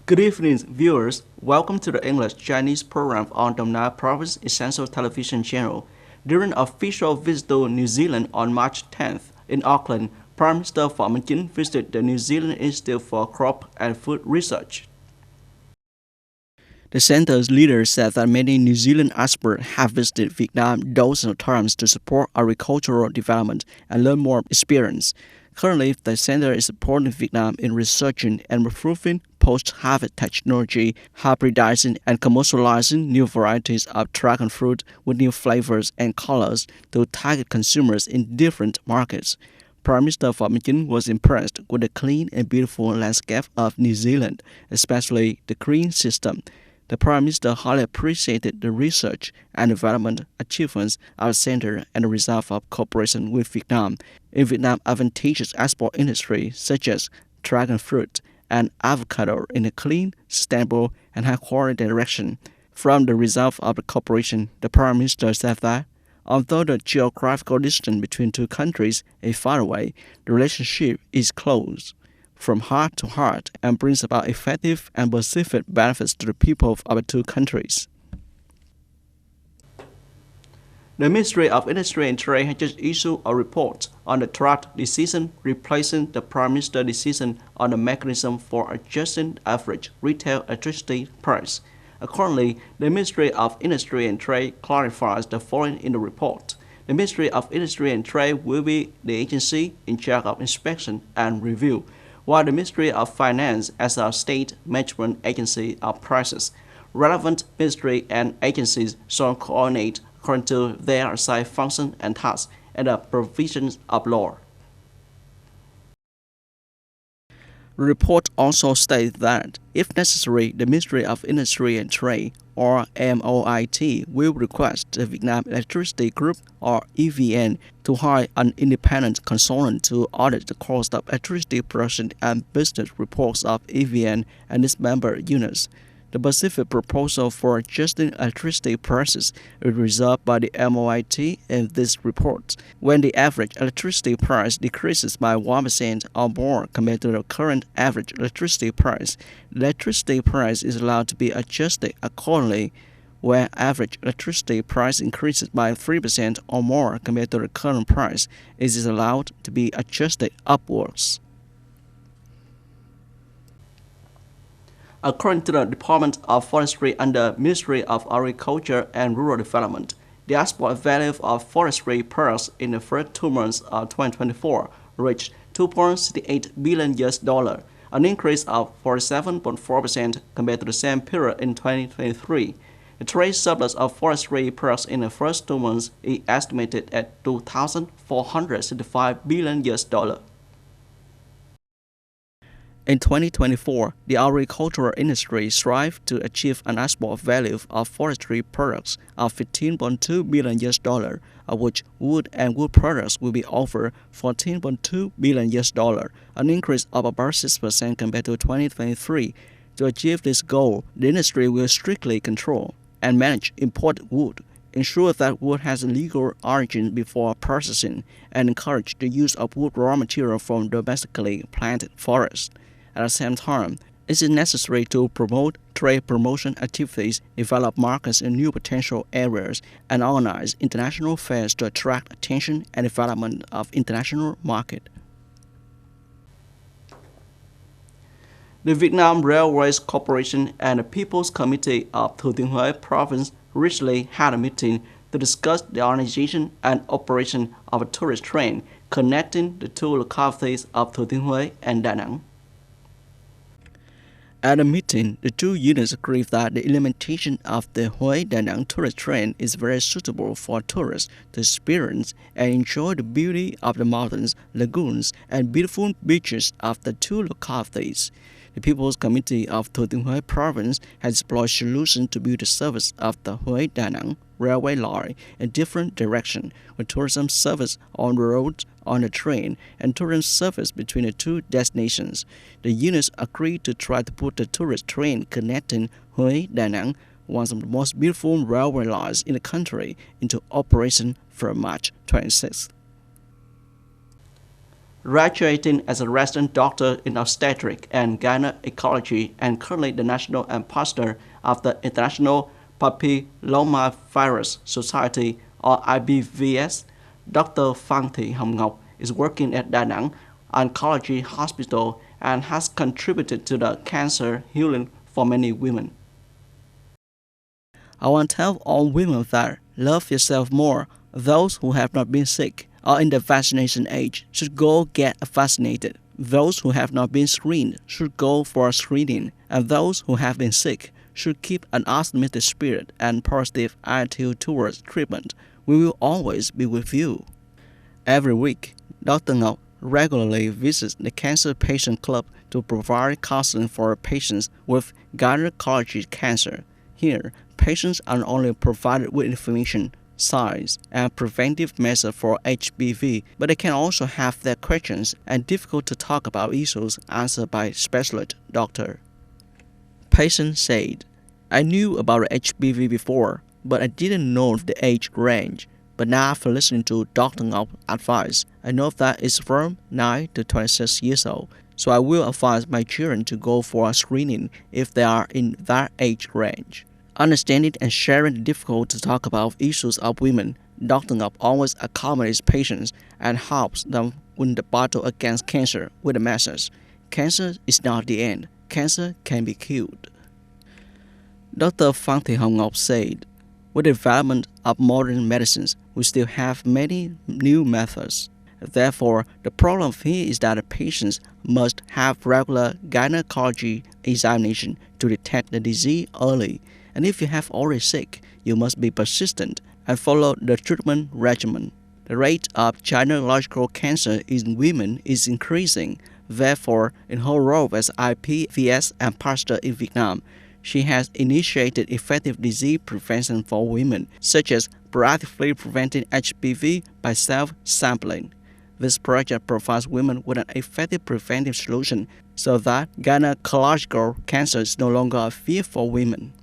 Good evening, viewers. Welcome to the English-Chinese program on Dong Nai Province Essential Television Channel. During an official visit to New Zealand on March 10th in Auckland, Prime Minister Phạm Minh Chính visited the New Zealand Institute for Crop and Food Research. The center's leader said that many New Zealand experts have visited Vietnam dozens of times to support agricultural development and learn more experience. Currently, the center is supporting Vietnam in researching and improving post-harvest technology, hybridizing and commercializing new varieties of dragon fruit with new flavors and colors to target consumers in different markets. Prime Minister Phạm Minh Chính was impressed with the clean and beautiful landscape of New Zealand, especially the green system. The Prime Minister highly appreciated the research and development achievements of the center and the result of cooperation with Vietnam. In Vietnam, advantageous export industry such as dragon fruit and avocado in a clean, sustainable, and high-quality direction. From the result of the cooperation, the Prime Minister said that although the geographical distance between two countries is far away, the relationship is close from heart to heart and brings about effective and specific benefits to the people of our two countries. The Ministry of Industry and Trade has just issued a report on the draft decision replacing the Prime Minister's decision on the mechanism for adjusting average retail electricity price. Accordingly, the Ministry of Industry and Trade clarifies the following in the report. The Ministry of Industry and Trade will be the agency in charge of inspection and review, while the Ministry of Finance as a state management agency of prices. Relevant ministry and agencies shall coordinate according to their assigned function and tasks and the provisions of law. The report also states that, if necessary, the Ministry of Industry and Trade, or MOIT, will request the Vietnam Electricity Group, or EVN, to hire an independent consultant to audit the cost of electricity production and business reports of EVN and its member units. The specific proposal for adjusting electricity prices is reserved by the MOIT in this report. When the average electricity price decreases by 1% or more compared to the current average electricity price, the electricity price is allowed to be adjusted accordingly. Where average electricity price increases by 3% or more compared to the current price, it is allowed to be adjusted upwards. According to the Department of Forestry under Ministry of Agriculture and Rural Development, the export value of forestry products in the first 2 months of 2024 reached $2.68 billion, an increase of 47.4% compared to the same period in 2023. The trade surplus of forestry products in the first 2 months is estimated at $2,465 billion. In 2024, the agricultural industry strived to achieve an export value of forestry products of $15.2 billion, of which wood and wood products will be offered $14.2 billion, an increase of about 6% compared to 2023. To achieve this goal, the industry will strictly control and manage imported wood, ensure that wood has a legal origin before processing, and encourage the use of wood raw material from domestically planted forests. At the same time, it is necessary to promote trade promotion activities, develop markets in new potential areas, and organize international fairs to attract attention and development of international market. The Vietnam Railways Corporation and the People's Committee of Thừa Thiên Huế Province recently had a meeting to discuss the organization and operation of a tourist train connecting the two localities of Thừa Thiên Huế and Da Nang. At the meeting, the two units agreed that the implementation of the Huế-Da Nang tourist train is very suitable for tourists to experience and enjoy the beauty of the mountains, lagoons, and beautiful beaches of the two localities. The People's Committee of Thừa Thiên Huế Province has explored solutions to build the service of the Huế-Da Nang railway line in different directions, with tourism service on the road, on the train, and tourism service between the two destinations. The units agreed to try to put the tourist train connecting Huế-Da Nang, one of the most beautiful railway lines in the country, into operation from March 26th. graduating as a resident doctor in obstetric and gynecology and currently the national ambassador of the International Papillomavirus Society or IBVS. Dr. Phan Thị Hồng Ngọc is working at Da Nang Oncology Hospital and has contributed to the cancer healing for many women. I want to tell all women that love yourself more. Those who have not been sick or in the vaccination age should go get vaccinated. Those who have not been screened should go for a screening, and those who have been sick should keep an optimistic spirit and positive attitude towards treatment. We will always be with you. Every week, Dr. Ngọc regularly visits the Cancer Patient Club to provide counseling for patients with gynecology cancer. Here, patients are not only provided with information, signs, and preventive measures for HPV, but they can also have their questions and difficult to talk about issues answered by specialist doctor. Patient said, I knew about HPV before, but I didn't know the age range. But now after listening to Dr. Ngọc advice, I know that it's from 9 to 26 years old. So I will advise my children to go for a screening if they are in that age range. Understanding and sharing the difficult to talk about issues of women, Dr. Ngọc always accommodates patients and helps them win the battle against cancer with a message. Cancer is not the end. Cancer can be cured. Dr. Phan Thị Hồng Ngọc said, with the development of modern medicines, we still have many new methods. Therefore, the problem here is that the patients must have regular gynecology examination to detect the disease early. And if you have already sick, you must be persistent and follow the treatment regimen. The rate of gynecological cancer in women is increasing. Therefore, in her role as IPVS ambassador in Vietnam, she has initiated effective disease prevention for women, such as proactively preventing HPV by self-sampling. This project provides women with an effective preventive solution so that gynecological cancer is no longer a fear for women.